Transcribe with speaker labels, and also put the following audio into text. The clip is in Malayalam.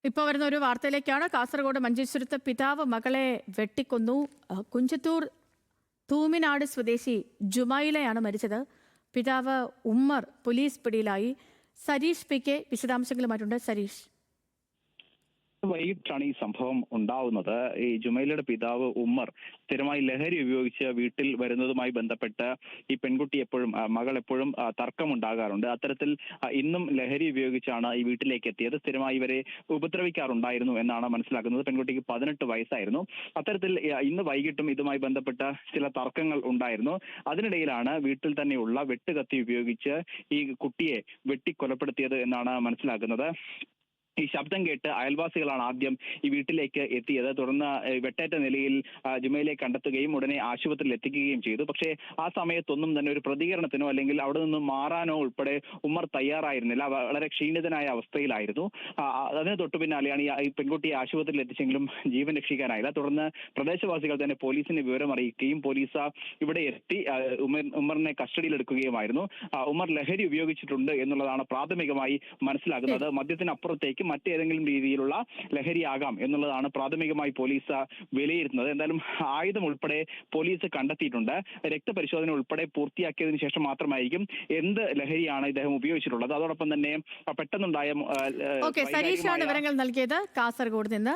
Speaker 1: ഇപ്പോൾ വരുന്ന ഒരു വാർത്തയിലേക്കാണ്. കാസർഗോഡ് മഞ്ചേശ്വരത്ത് പിതാവ് മകളെ വെട്ടിക്കൊന്നു. കുഞ്ചത്തൂർ തൂമിനാട് സ്വദേശി ജുമൈലയാണ് മരിച്ചത്. പിതാവ് ഉമ്മർ പോലീസ് പിടിയിലായി. സരീഷ് പി കെ വിശദാംശങ്ങളുമായിട്ടുണ്ട്. സരീഷ്,
Speaker 2: വൈകിട്ടാണ് ഈ സംഭവം ഉണ്ടാവുന്നത്. ഈ ജുമൈലയുടെ പിതാവ് ഉമ്മർ സ്ഥിരമായി ലഹരി ഉപയോഗിച്ച് വീട്ടിൽ വരുന്നതുമായി ബന്ധപ്പെട്ട് ഈ പെൺകുട്ടി മകൾ എപ്പോഴും തർക്കമുണ്ടാകാറുണ്ട്. അത്തരത്തിൽ ഇന്നും ലഹരി ഉപയോഗിച്ചാണ് ഈ വീട്ടിലേക്ക് എത്തിയത്. സ്ഥിരമായി ഇവരെ ഉപദ്രവിക്കാറുണ്ടായിരുന്നു എന്നാണ് മനസ്സിലാക്കുന്നത്. പെൺകുട്ടിക്ക് 18 വയസ്സായിരുന്നു. അത്തരത്തിൽ ഇന്ന് വൈകിട്ടും ഇതുമായി ബന്ധപ്പെട്ട ചില തർക്കങ്ങൾ ഉണ്ടായിരുന്നു. അതിനിടയിലാണ് വീട്ടിൽ തന്നെയുള്ള വെട്ടുകത്തി ഉപയോഗിച്ച് ഈ കുട്ടിയെ വെട്ടിക്കൊലപ്പെടുത്തിയത് എന്നാണ് മനസ്സിലാക്കുന്നത്. ഈ ശബ്ദം കേട്ട് അയൽവാസികളാണ് ആദ്യം ഈ വീട്ടിലേക്ക് എത്തിയത്. തുടർന്ന് വെട്ടേറ്റ നിലയിൽ ജുമൈലയെ കണ്ടെത്തുകയും ഉടനെ ആശുപത്രിയിൽ എത്തിക്കുകയും ചെയ്തു. പക്ഷേ ആ സമയത്തൊന്നും തന്നെ ഒരു പ്രതികരണത്തിനോ അല്ലെങ്കിൽ അവിടെ നിന്നും മാറാനോ ഉൾപ്പെടെ ഉമ്മർ തയ്യാറായിരുന്നില്ല. വളരെ ക്ഷീണിതനായ അവസ്ഥയിലായിരുന്നു. അതിന് തൊട്ടു പിന്നാലെയാണ് ഈ പെൺകുട്ടിയെ ആശുപത്രിയിൽ എത്തിച്ചെങ്കിലും ജീവൻ രക്ഷിക്കാനായില്ല. തുടർന്ന് പ്രദേശവാസികൾ തന്നെ പോലീസിനെ വിവരം അറിയിക്കുകയും പോലീസ് ഇവിടെ എത്തി ഉമ്മറിനെ കസ്റ്റഡിയിലെടുക്കുകയുമായിരുന്നു. ഉമ്മർ ലഹരി ഉപയോഗിച്ചിട്ടുണ്ട് എന്നുള്ളതാണ് പ്രാഥമികമായി മനസ്സിലാക്കുന്നത്. മദ്യത്തിനപ്പുറത്തേക്ക് മറ്റേതെങ്കിലും രീതിയിലുള്ള ലഹരിയാകാം എന്നുള്ളതാണ് പ്രാഥമികമായി പോലീസ് വിലയിരുത്തുന്നത്. എന്തായാലും ആയുധം ഉൾപ്പെടെ പോലീസ് കണ്ടെത്തിയിട്ടുണ്ട്. രക്തപരിശോധന ഉൾപ്പെടെ പൂർത്തിയാക്കിയതിനു ശേഷം മാത്രമായിരിക്കും എന്ത് ലഹരിയാണ് ഇദ്ദേഹം ഉപയോഗിച്ചിട്ടുള്ളത്. അതോടൊപ്പം തന്നെ പെട്ടെന്നുണ്ടായ
Speaker 1: സരീഷാണ് വിവരങ്ങൾ നൽകിയത് കാസർഗോഡ് നിന്ന്.